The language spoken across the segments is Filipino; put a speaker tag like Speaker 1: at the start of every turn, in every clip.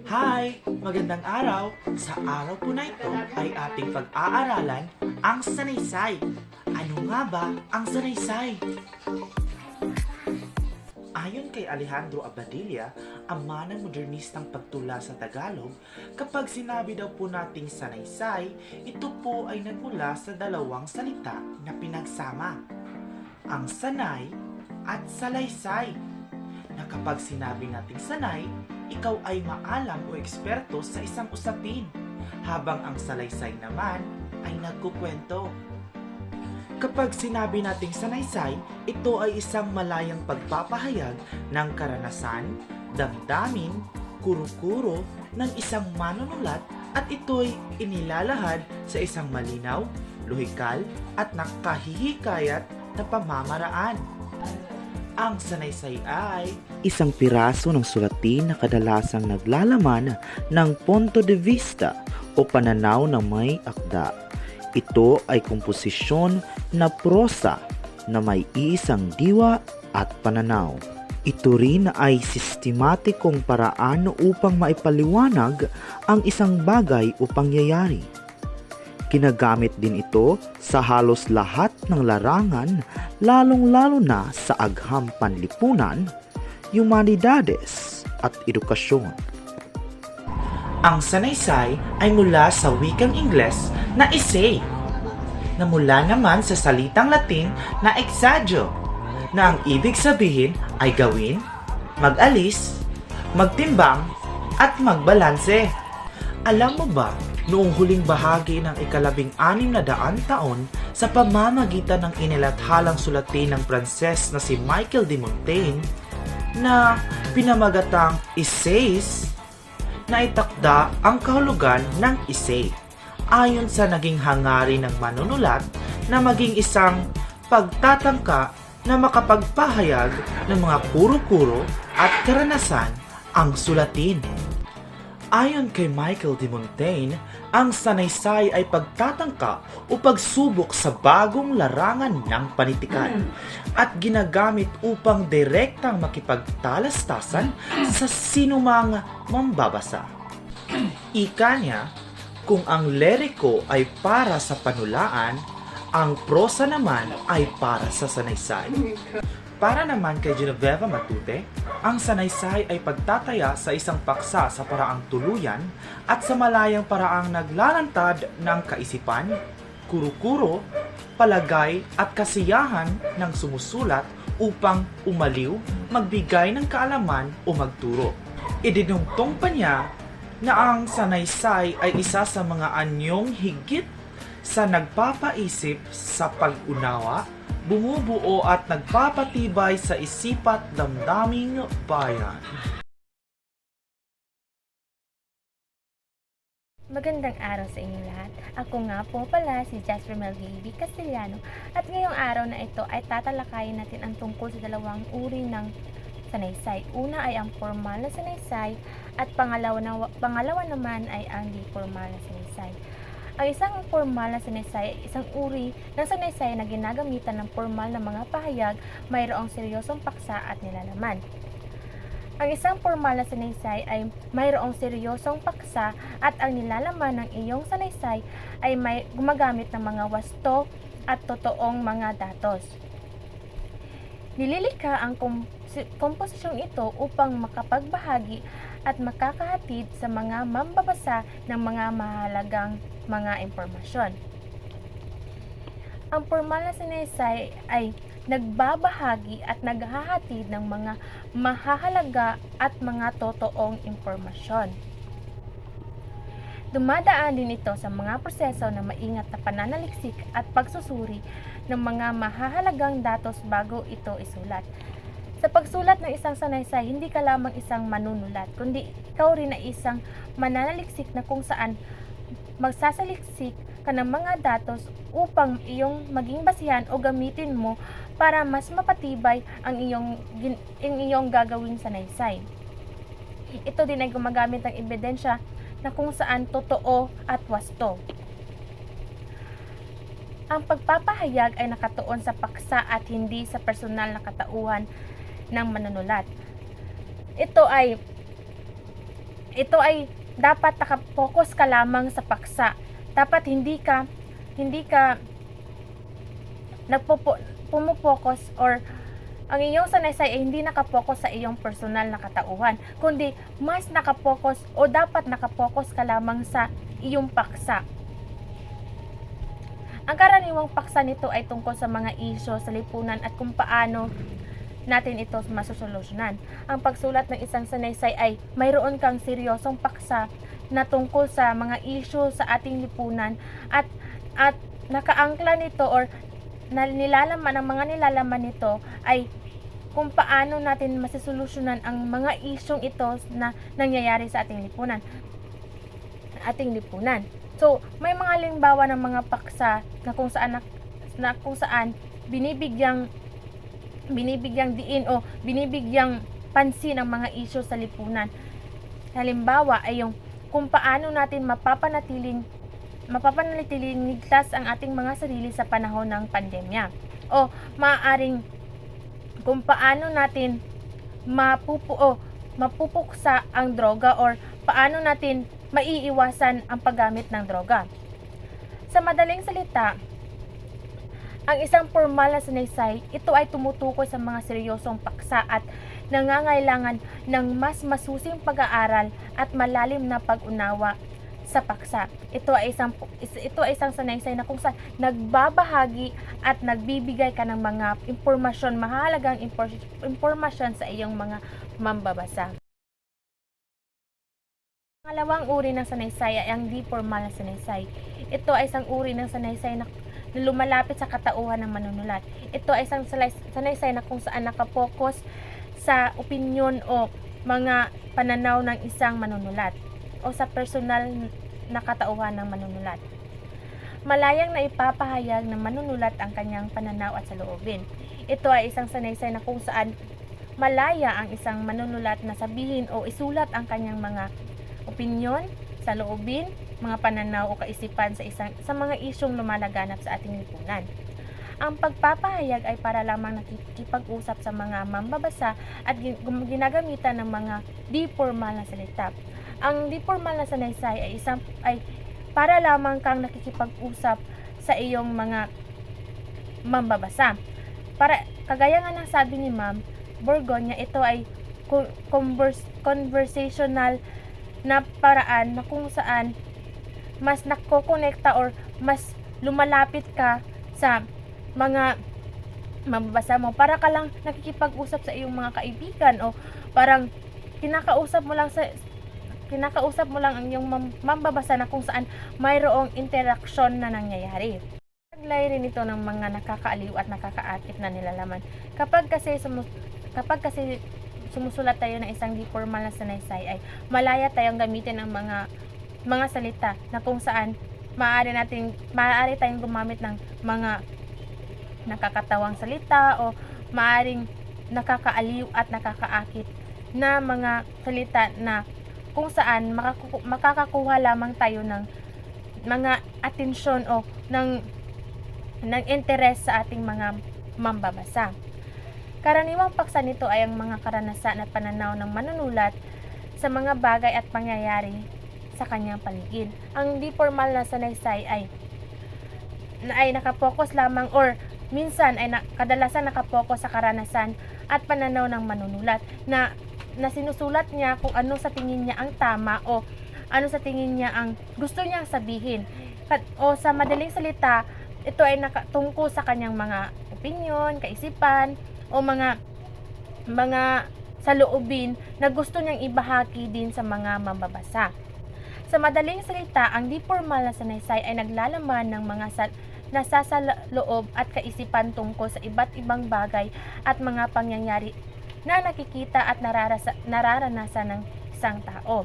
Speaker 1: Hi! Magandang araw! Sa araw po na ito ay ating pag-aaralan ang sanaysay. Ano nga ba ang sanaysay? Ayon kay Alejandro Abadilla, ama ng modernistang pagtula sa Tagalog, kapag sinabi daw po nating sanaysay, ito po ay nagmula sa dalawang salita na pinagsama, ang sanay at salaysay, na kapag sinabi nating sanay, ikaw ay maalam o eksperto sa isang usapin, habang ang salaysay naman ay nagkukwento. Kapag sinabi nating sanaysay, ito ay isang malayang pagpapahayag ng karanasan, damdamin, kuro-kuro ng isang manunulat at ito'y inilalahad sa isang malinaw, lohikal at nakahihikayat na pamamaraan. Ang sanaysay ay isang piraso ng sulatin na kadalasang naglalaman ng punto de vista o pananaw ng may akda. Ito ay komposisyon na prosa na may iisang diwa at pananaw. Ito rin ay sistematikong paraan upang maipaliwanag ang isang bagay o pangyayari. Ginagamit din ito sa halos lahat ng larangan, lalong-lalo na sa agham panlipunan, humanidades at edukasyon. Ang sanaysay ay mula sa wikang Ingles na essay, na mula naman sa salitang Latin na exagio, na ang ibig sabihin ay gawin, mag-alis, magtimbang, at magbalanse. Alam mo ba, noong huling bahagi ng ika-1600 taon, sa pamamagitan ng inilathalang sulatin ng Pranses na si Michel de Montaigne, na pinamagatang essays, na itakda ang kahulugan ng essay, ayon sa naging hangarin ng manunulat na maging isang pagtatangka na makapagpahayag ng mga kuro-kuro at karanasan ang sulatin. Ayon kay Michel de Montaigne, ang sanaysay ay pagtatangka o pagsubok sa bagong larangan ng panitikan at ginagamit upang direktang makipagtalastasan sa sinumang mambabasa. Ika niya, kung ang leriko ay para sa panulaan, ang prosa naman ay para sa sanaysay. Para naman kay Genoveva Matute, ang sanaysay ay pagtataya sa isang paksa sa paraang tuluyan at sa malayang paraang naglalantad ng kaisipan, kuro-kuro, palagay at kasiyahan ng sumusulat upang umaliw, magbigay ng kaalaman o magturo. Idinungtong pa niya na ang sanaysay ay isa sa mga anyong higit sa nagpapaisip sa pag-unawa, bumubuo at nagpapatibay sa isipat damdaming bayan.
Speaker 2: Magandang araw sa inyo lahat. Ako nga po pala si Jasper Melgaby Castellano at ngayong araw na ito ay tatalakayin natin ang tungkol sa dalawang uri ng sanaysay. Una ay ang formal na sanaysay at pangalawa naman ay ang di formal na sanaysay. Ang isang formal na sanaysay ay isang uri ng sanaysay na ginagamitan ng formal na mga pahayag, mayroong seryosong paksa at nilalaman. Ang isang formal na sanaysay ay mayroong seryosong paksa at ang nilalaman ng iyong sanaysay ay may gumagamit ng mga wasto at totoong mga datos. Nililikha ang komposisyong ito upang makapagbahagi at makakahatid sa mga mambabasa ng mga mahalagang mga impormasyon. Ang formal na sanaysay ay nagbabahagi at naghahatid ng mga mahahalaga at mga totoong impormasyon. Dumadaan din ito sa mga proseso na maingat na pananaliksik at pagsusuri ng mga mahahalagang datos bago ito isulat. Sa pagsulat ng isang sanaysay, hindi ka lamang isang manunulat, kundi ikaw rin ay isang mananaliksik na kung saan magsasaliksik ka ng mga datos upang iyong maging basihan o gamitin mo para mas mapatibay ang iyong gagawing sanaysay. Ito din ay gumagamit ng ebidensya na kung saan totoo at wasto. Ang pagpapahayag ay nakatuon sa paksa at hindi sa personal na katauhan ng manunulat. Ito ay ito ay dapat nakapokus ka lamang sa paksa. Dapat hindi ka pumupokus, or ang iyong sanaysay ay hindi nakapokus sa iyong personal na katauhan, kundi mas nakapokus o dapat nakapokus ka lamang sa iyong paksa. Ang karaniwang paksa nito ay tungkol sa mga isyu sa lipunan at kung paano natin ito masusolusyonan. Ang pagsulat ng isang sanaysay ay mayroon kang seryosong paksa na tungkol sa mga isyu sa ating lipunan at nakaangkla nito or ang mga nilalaman nito ay kung paano natin masusolusyonan ang mga isyong ito na nangyayari sa ating lipunan. So, may mga halimbawa ng mga paksa na kung saan binibigyang diin o binibigyang pansin ang mga isyu sa lipunan. Halimbawa ay yung kung paano natin mapapanatiling ligtas ang ating mga sarili sa panahon ng pandemya. O maaaring kung paano natin mapupuksa ang droga or paano natin maiiwasan ang paggamit ng droga. Sa madaling salita, ang isang formal na sanaysay, ito ay tumutukoy sa mga seryosong paksa at nangangailangan ng mas masusing pag-aaral at malalim na pag-unawa sa paksa. Ito ay isang sanaysay na kung saan nagbabahagi at nagbibigay ka ng mga mahalagang impormasyon sa iyong mga mambabasa. Pangalawang uri ng sanaysay ay ang di formal na sanaysay. Ito ay isang uri ng sanaysay na lumalapit sa katauhan ng manunulat. Ito ay isang sanaysay na kung saan nakapokus sa opinyon o mga pananaw ng isang manunulat o sa personal na katauhan ng manunulat. Malayang na ipapahayag ng manunulat ang kanyang pananaw at saloobin. Ito ay isang sanaysay na kung saan malaya ang isang manunulat na sabihin o isulat ang kanyang mga opinyon, saloobin, mga pananaw o kaisipan sa mga isyong lumalaganap sa ating lipunan. Ang pagpapahayag ay para lamang nakikipag-usap sa mga mambabasa at ginagamitan ng mga di formal na salita. Ang di formal na sanaysay ay para lamang kang nakikipag-usap sa iyong mga mambabasa. Kagaya nga ng sabi ni Ma'am Borgonya, ito ay conversational na paraan na kung saan mas nakokonekta or mas lumalapit ka sa mga mambabasa mo. Para ka lang nakikipag-usap sa iyong mga kaibigan o parang kinakausap mo lang ang iyong mambabasa na kung saan mayroong interaksyon na nangyayari. Naglay rin ito ng mga nakakaaliw at nakakaakit na nilalaman. Kapag kasi sumusulat tayo ng isang di formal na sanaysay ay malaya tayong gamitin ang mga salita na kung saan maaari tayong gumamit ng mga nakakatawang salita o maaring nakakaaliw at nakakaakit na mga salita na kung saan makakakuha lamang tayo ng mga atensyon o ng interes sa ating mga mambabasa. Karaniwang paksa nito ay ang mga karanasan at pananaw ng manunulat sa mga bagay at pangyayari sa kanyang paligid. Ang di formal na sanaysay ay nakapokus lamang or minsan ay kadalasan nakapokus sa karanasan at pananaw ng manunulat na sinusulat niya kung ano sa tingin niya ang tama o ano sa tingin niya ang gusto niyang sabihin. O sa madaling salita, ito ay tungkol sa kanyang mga opinyon, kaisipan, o mga saloobin na gusto niyang ibahagi din sa mga mambabasa. Sa madaling salita, ang di formal na sanaysay ay naglalaman ng mga nasasaloob at kaisipan tungkol sa iba't ibang bagay at mga pangyayari na nakikita at nararanasan ng isang tao.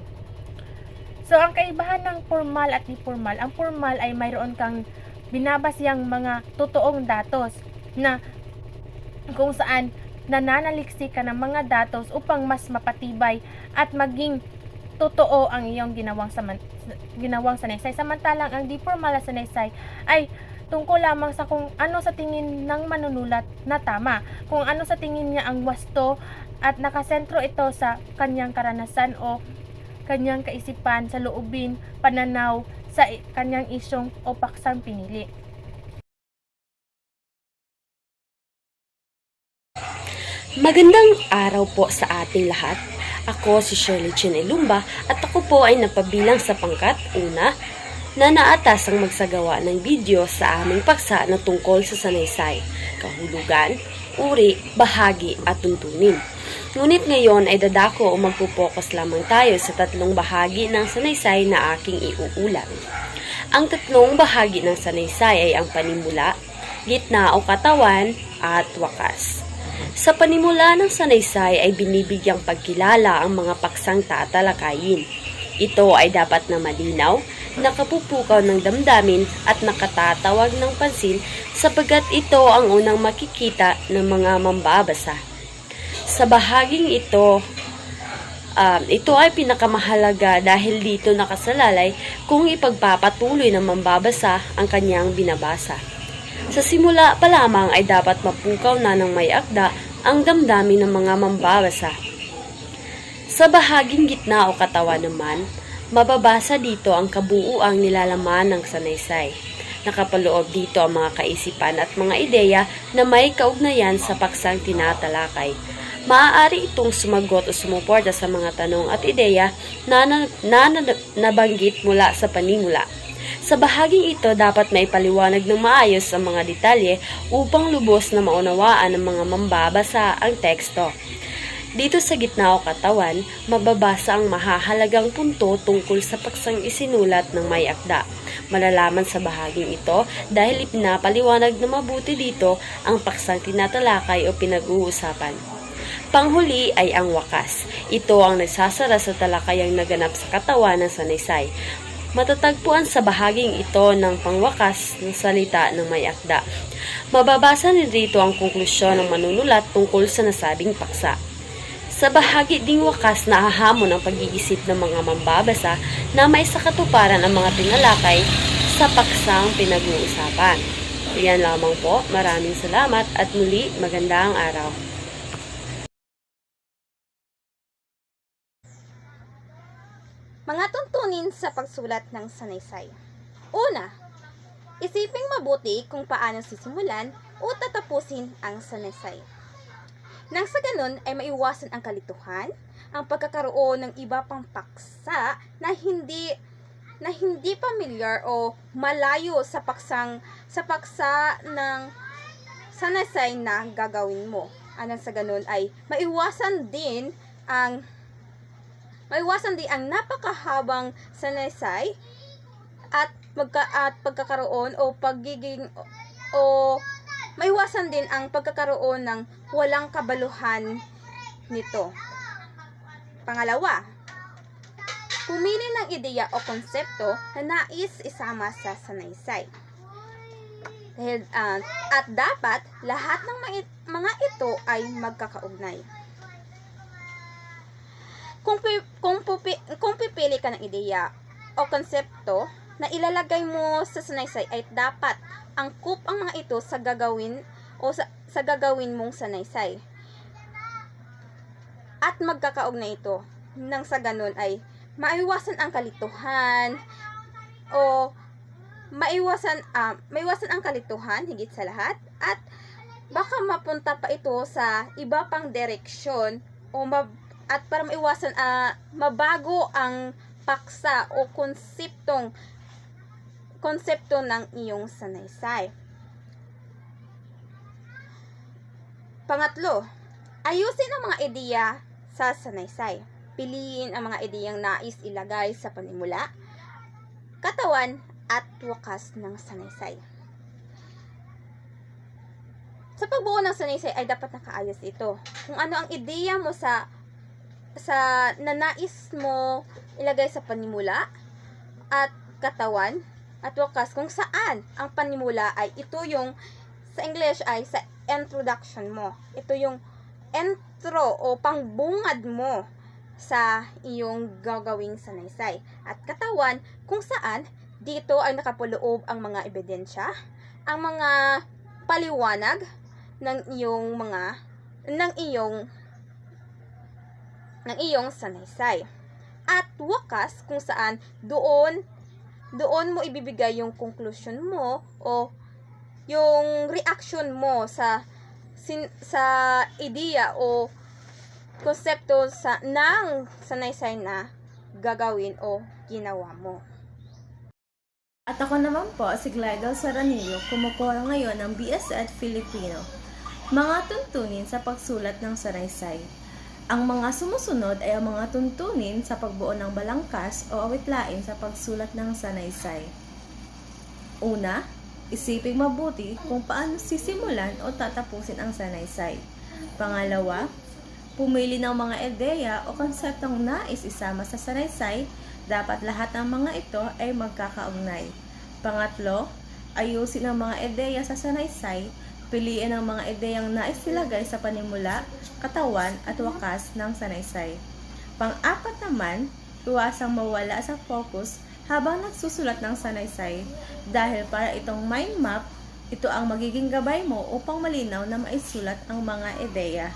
Speaker 2: So, ang kaibahan ng formal at di formal, ang formal ay mayroon kang binabasyang mga totoong datos na kung saan nananaliksik ka ng mga datos upang mas mapatibay at maging totoo ang iyong ginawang sanaysay. Samantalang ang di formal na sanaysay ay tungkol lamang sa kung ano sa tingin ng manunulat na tama, kung ano sa tingin niya ang wasto at nakasentro ito sa kanyang karanasan o kanyang kaisipan, saloobin, pananaw sa kanyang isyong o paksang pinili.
Speaker 3: Magandang araw po sa ating lahat. Ako si Shirley Chin Elumba at ako po ay napabilang sa pangkat una na naatasang magsagawa ng video sa aming paksa na tungkol sa sanaysay, kahulugan, uri, bahagi at tuntunin. Ngunit ngayon ay dadako o magpupokus lamang tayo sa tatlong bahagi ng sanaysay na aking iuulat. Ang tatlong bahagi ng sanaysay ay ang panimula, gitna o katawan at wakas. Sa panimula ng sanaysay ay binibigyang pagkilala ang mga paksang tatalakayin. Ito ay dapat na malinaw, nakapupukaw ng damdamin at nakatatawag ng pansin sapagkat ito ang unang makikita ng mga mambabasa. Sa bahaging ito ay pinakamahalaga dahil dito nakasalalay kung ipagpapatuloy ng mambabasa ang kanyang binabasa. Sa simula pa lamang ay dapat mapukaw na ng may akda ang damdamin ng mga mambabasa. Sa bahaging gitna o katawan naman, mababasa dito ang kabuuang nilalaman ng sanaysay. Nakapaloob dito ang mga kaisipan at mga ideya na may kaugnayan sa paksang tinatalakay. Maaari itong sumagot o sumuporta sa mga tanong at ideya na nabanggit mula sa panimula. Sa bahaging ito, dapat maipaliwanag ng maayos ang mga detalye upang lubos na maunawaan ng mga mambabasa ang teksto. Dito sa gitna o katawan, mababasa ang mahahalagang punto tungkol sa paksang isinulat ng may akda. Malalaman sa bahaging ito dahil ipinapaliwanag na mabuti dito ang paksang tinatalakay o pinag-uusapan. Panghuli ay ang wakas. Ito ang nagsasara sa talakayang naganap sa katawan ng sanaysay. Matatagpuan sa bahaging ito ng pangwakas ng salita ng may akda. Mababasa rin rito ang konklusyon ng manunulat tungkol sa nasabing paksa. Sa bahagi ding wakas na hahamon ang pag-iisip ng mga mambabasa na may sakatuparan ang mga tinalakay sa paksang pinag-uusapan. Iyan lamang po. Maraming salamat at muli magandang araw.
Speaker 4: Mga tuntunin sa pagsulat ng sanaysay. Una, isiping mabuti kung paano sisimulan o tatapusin ang sanaysay. Nang sa ganun ay maiwasan ang kalituhan, ang pagkakaroon ng iba pang paksa na hindi pamilyar o malayo sa paksa ng sanaysay na gagawin mo. Nang sa ganun ay maiwasan din ang napakahabang sanaysay at pagkakaroon o maiwasan din ang pagkakaroon ng walang kabaluhan nito. Pangalawa, pumili ng ideya o konsepto na nais isama sa sanaysay. At dapat lahat ng mga ito ay magkakaugnay. Kung pipili ka ng ideya o konsepto na ilalagay mo sa sanaysay ay dapat angkop ang mga ito sa gagawin mong sanaysay. At magkakaugnay ito. Nang sa ganun ay maiwasan ang kalituhan o maiwasan ang kalituhan higit sa lahat at baka mapunta pa ito sa iba pang direksyon at para maiwasan mabago ang paksa o konsepto ng iyong sanaysay. Pangatlo, ayusin ang mga ideya sa sanaysay. Piliin ang mga ideyang nais ilagay sa panimula, katawan at wakas ng sanaysay. Sa pagbuo ng sanaysay ay dapat nakaayos ito. Kung ano ang ideya mo sa nanais mo ilagay sa panimula at katawan at wakas, kung saan ang panimula ay ito yung sa English ay sa introduction mo. Ito yung intro o pangbungad mo sa iyong gagawing sanaysay. At katawan, kung saan dito ay nakapaloob ang mga ebidensya, ang mga paliwanag ng iyong sanaysay. at wakas kung saan doon mo ibibigay yung conclusion mo o yung reaction mo sa ideya o konsepto ng sanaysay na gagawin o ginawa mo.
Speaker 5: At ako naman po, si Glidel Saranillo, kumukuha ngayon ng BS at Filipino. Mga tuntunin sa pagsulat ng sanaysay. Ang mga sumusunod ay ang mga tuntunin sa pagbuo ng balangkas o awitlain sa pagsulat ng sanaysay. Una, isiping mabuti kung paano sisimulan o tatapusin ang sanaysay. Pangalawa, pumili ng mga ideya o konseptong nais isama sa sanaysay. Dapat lahat ng mga ito ay magkakaugnay. Pangatlo, ayusin ang mga ideya sa sanaysay. Piliin ang mga ideyang nais ilagay sa panimula, katawan at wakas ng sanaysay. Pang-apat naman, iwasang mawala sa focus habang nagsusulat ng sanaysay dahil para itong mind map, ito ang magiging gabay mo upang malinaw na maisulat ang mga ideya.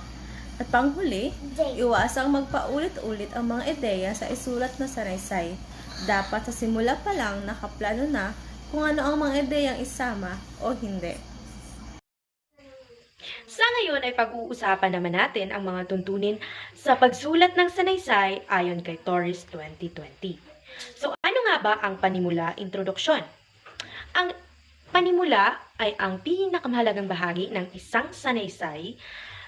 Speaker 5: At panghuli, iwasang magpaulit-ulit ang mga ideya sa isulat na sanaysay. Dapat sa simula pa lang nakaplano na kung ano ang mga ideyang isama o hindi.
Speaker 3: Sa ngayon ay pag-uusapan naman natin ang mga tuntunin sa pagsulat ng sanaysay ayon kay Torres 2020. So ano nga ba ang panimula introduksyon? Ang panimula ay ang pinakamahalagang bahagi ng isang sanaysay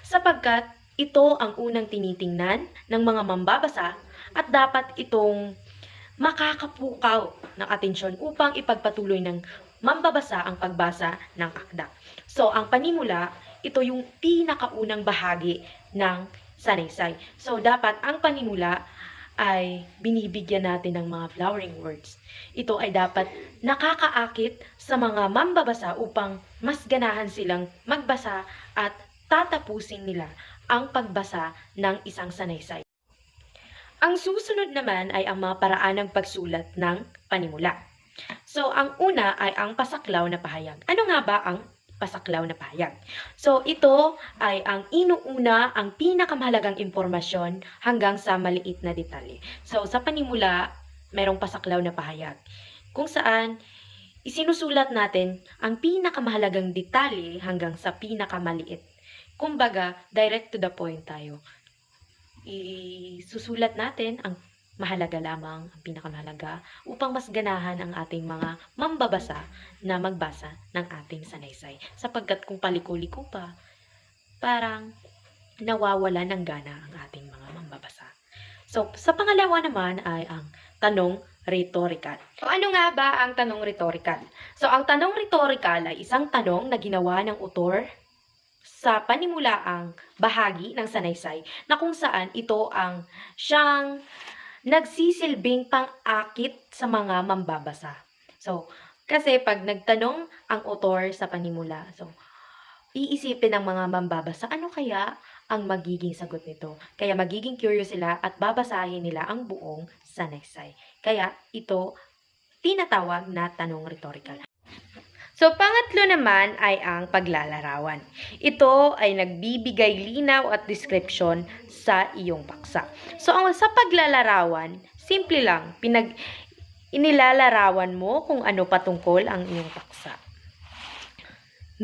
Speaker 3: sapagkat ito ang unang tinitingnan ng mga mambabasa at dapat itong makakapukaw ng atensyon upang ipagpatuloy ng mambabasa ang pagbasa ng akda. So, ang panimula, ito yung pinakaunang bahagi ng sanaysay. So, dapat ang panimula ay binibigyan natin ng mga flowering words. Ito ay dapat nakakaakit sa mga mambabasa upang mas ganahan silang magbasa at tatapusin nila ang pagbasa ng isang sanaysay. Ang susunod naman ay ang mga paraan ng pagsulat ng panimula. So, ang una ay ang pasaklaw na pahayag. Ano nga ba ang pasaklaw na pahayag? So, ito ay ang inuuna, ang pinakamahalagang impormasyon hanggang sa maliit na detalye. So, sa panimula, merong pasaklaw na pahayag kung saan isinusulat natin ang pinakamahalagang detalye hanggang sa pinakamaliit. Kumbaga, direct to the point tayo. Isusulat natin ang mahalaga lamang, ang pinakamahalaga, upang mas ganahan ang ating mga mambabasa na magbasa ng ating sanaysay. Sapagkat kung paliko-liko pa, parang nawawala ng gana ang ating mga mambabasa. So, sa pangalawa naman ay ang tanong rhetorical. So, ano nga ba ang tanong rhetorical? So, ang tanong rhetorical ay isang tanong na ginawa ng author sa panimulaang bahagi ng sanaysay na kung saan ito ang siyang nagsisilbing pang-akit sa mga mambabasa. So, kasi pag nagtanong ang author sa panimula, so, iisipin ng mga mambabasa, ano kaya ang magiging sagot nito? Kaya magiging curious sila at babasahin nila ang buong sanaysay. Kaya ito tinatawag na tanong rhetorical. So, pangatlo naman ay ang paglalarawan. Ito ay nagbibigay linaw at description sa iyong paksa. So, sa paglalarawan, simple lang, inilalarawan mo kung ano patungkol ang iyong paksa.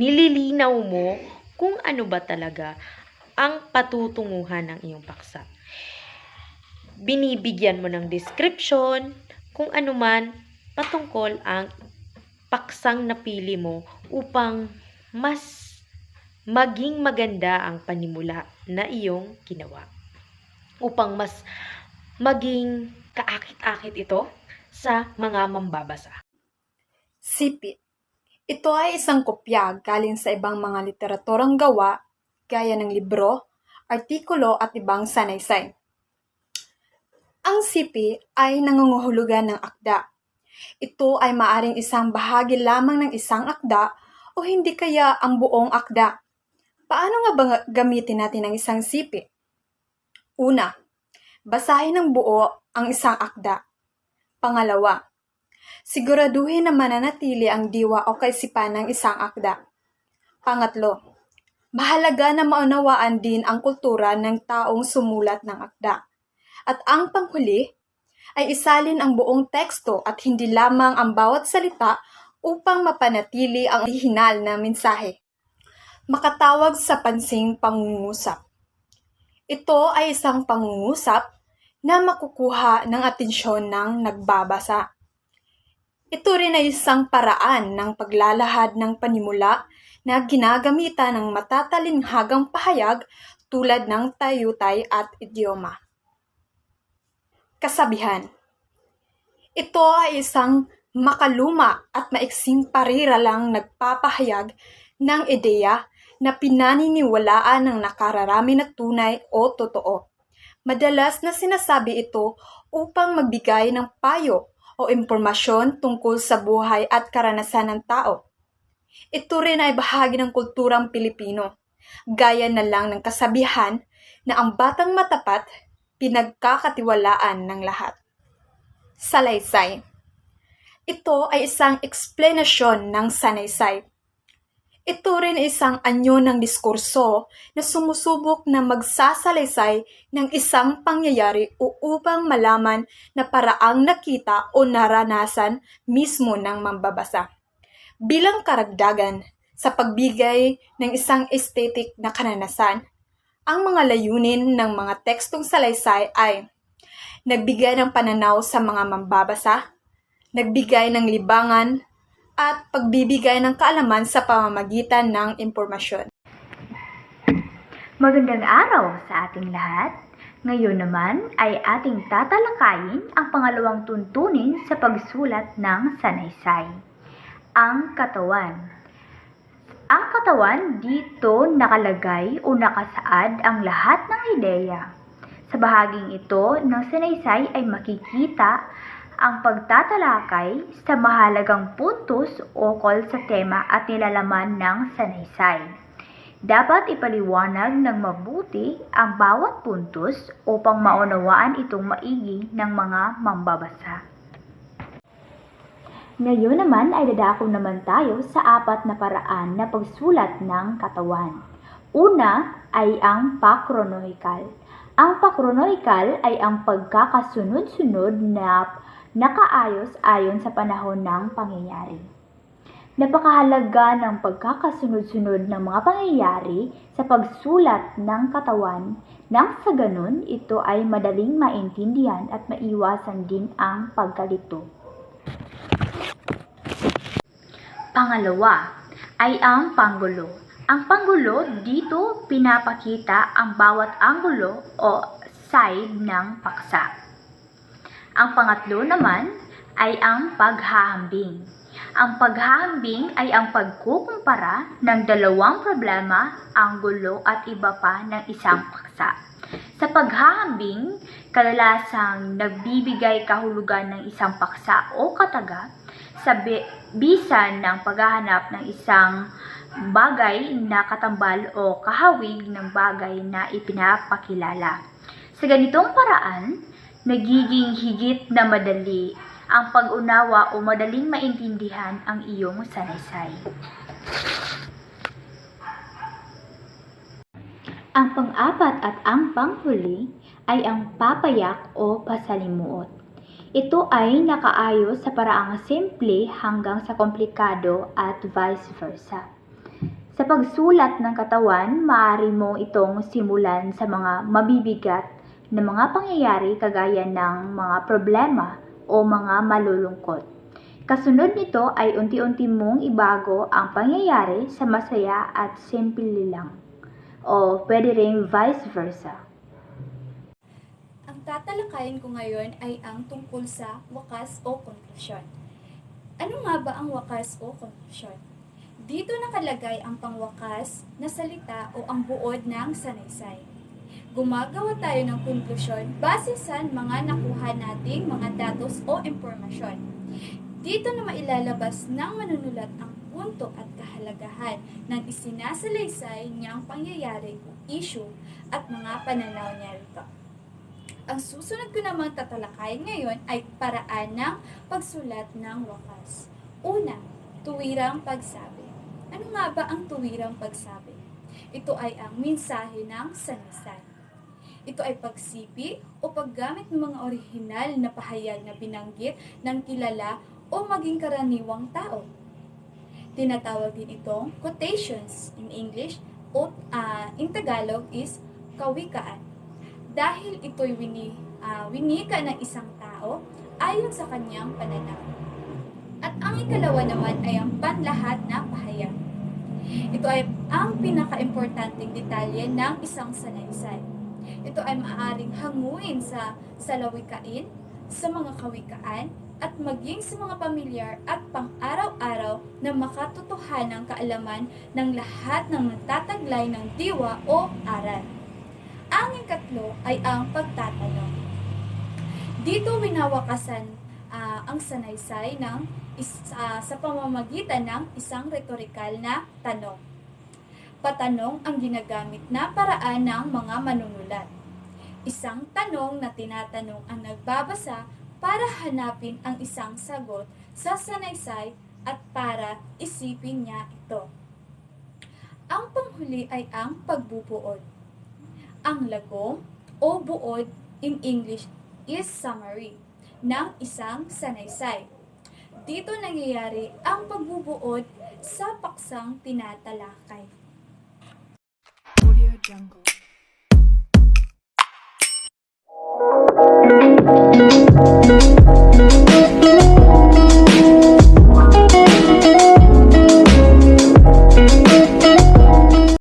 Speaker 3: Nililinaw mo kung ano ba talaga ang patutunguhan ng iyong paksa. Binibigyan mo ng description kung ano man patungkol ang paksang napili mo upang mas maging maganda ang panimula na iyong ginawa. Upang mas maging kaakit-akit ito sa mga mambabasa.
Speaker 6: Sipit. Ito ay isang kopya galing sa ibang mga literaturang gawa gaya ng libro, artikulo at ibang sanaysay. Ang sipi ay nangangahulugan ng akda. Ito ay maaring isang bahagi lamang ng isang akda o hindi kaya ang buong akda. Paano nga ba gamitin natin ang isang sipi? Una, basahin ng buo ang isang akda. Pangalawa, siguraduhin na mananatili ang diwa o kaisipan ng isang akda. Pangatlo, mahalaga na maunawaan din ang kultura ng taong sumulat ng akda. At ang panghuli, ay isalin ang buong teksto at hindi lamang ang bawat salita upang mapanatili ang orihinal na mensahe. Makatawag sa pansing pangungusap. Ito ay isang pangungusap na makukuha ng atensyon ng nagbabasa. Ito rin ay isang paraan ng paglalahad ng panimula na ginagamitan ng matatalinhagang pahayag tulad ng tayutay at idioma. Kasabihan. Ito ay isang makaluma at maiksing pariralang nagpapahayag ng ideya na pinaniniwalaan ng nakararami na tunay o totoo. Madalas na sinasabi ito upang magbigay ng payo o impormasyon tungkol sa buhay at karanasan ng tao. Ito rin ay bahagi ng kulturang Pilipino, gaya na lang ng kasabihan na ang batang matapat pinagkakatiwalaan ng lahat. Salaysay. Ito ay isang eksplanasyon ng sanaysay. Ito rin ay isang anyo ng diskurso na sumusubok na magsasalaysay ng isang pangyayari upang malaman na paraang nakita o naranasan mismo ng mambabasa. Bilang karagdagan sa pagbigay ng isang aesthetic na karanasan, ang mga layunin ng mga tekstong salaysay ay nagbigay ng pananaw sa mga mambabasa, nagbigay ng libangan, at pagbibigay ng kaalaman sa pamamagitan ng impormasyon.
Speaker 7: Magandang araw sa ating lahat. Ngayon naman ay ating tatalakayin ang pangalawang tuntunin sa pagsulat ng sanaysay, ang katawan. Ang katawan, dito nakalagay o nakasaad ang lahat ng ideya. Sa bahaging ito ng sanaysay ay makikita ang pagtatalakay sa mahalagang puntos ukol sa tema at nilalaman ng sanaysay. Dapat ipaliwanag ng mabuti ang bawat puntos upang maunawaan itong maigi ng mga mambabasa. Ngayon naman ay dadako naman tayo sa apat na paraan na pagsulat ng katawan. Una ay ang pakronohikal. Ang pakronohikal ay ang pagkakasunod-sunod na nakaayos ayon sa panahon ng pangyayari. Napakahalaga ng pagkakasunod-sunod ng mga pangyayari sa pagsulat ng katawan nang sa ganun ito ay madaling maintindihan at maiwasan din ang pagkalito. Pangalawa ay ang panggulo. Ang panggulo, dito pinapakita ang bawat anggulo o side ng paksa. Ang pangatlo naman ay ang paghahambing. Ang paghahambing ay ang pagkukumpara ng dalawang problema, anggulo at iba pa ng isang paksa. Sa paghahambing, kadalasang nagbibigay kahulugan ng isang paksa o kataga sa bisan ng paghahanap ng isang bagay na katambal o kahawig ng bagay na ipinapakilala. Sa ganitong paraan, nagiging higit na madali ang pag-unawa o madaling maintindihan ang iyong sanaysay. Ang pang-apat at ang panghuli ay ang papayak o pasalimuot. Ito ay nakaayos sa paraang simple hanggang sa komplikado at vice versa. Sa pagsulat ng katawan, maaari mo itong simulan sa mga mabibigat na mga pangyayari kagaya ng mga problema o mga malulungkot. Kasunod nito ay unti-unti mong ibago ang pangyayari sa masaya at simple lang. O pwede rin vice versa.
Speaker 8: Ang tatalakayin ko ngayon ay ang tungkol sa wakas o konklusyon. Ano nga ba ang wakas o konklusyon? Dito nakalagay ang pangwakas na salita o ang buod ng sanaysay. Gumagawa tayo ng konklusyon base sa mga nakuha nating mga datos o impormasyon. Dito na mailalabas ng manunulat ang punto at kahalagahan ng isinasalaysay niyang pangyayari o issue at mga pananaw niya rito. Ang susunod ko namang tatalakayin ngayon ay paraan ng pagsulat ng wakas. Una, tuwirang pagsabi. Ano nga ba ang tuwirang pagsabi? Ito ay ang mensahe ng sanaysay. Ito ay pagsipi o paggamit ng mga orihinal na pahayag na binanggit ng kilala o maging karaniwang tao. Tinatawag din itong quotations in English o in Tagalog is kawikaan. Dahil ito'y winika ng isang tao ayon sa kanyang pananaw. At ang ikalawa naman ay ang panlahat na pahayag. Ito ay ang pinaka-importanting detalye ng isang sanaysay. Ito ay maaaring hanguin sa salawikain, sa mga kawikaan, at maging sa mga pamilyar at pang-araw-araw na makatotohanang kaalaman ng lahat ng nagtataglay ng diwa o aral. Ang ikatlo ay ang pagtatanong. Dito winawakasan ang sanaysay sa pamamagitan ng isang retorikal na tanong. Patanong ang ginagamit na paraan ng mga manunulat. Isang tanong na tinatanong ang nagbabasa para hanapin ang isang sagot sa sanaysay at para isipin niya ito. Ang panghuli ay ang pagbubuod. Ang lagom o buod in English is summary ng isang sanaysay. Dito nangyayari ang pagbubuod sa paksang tinatalakay.
Speaker 9: Audio Jungle.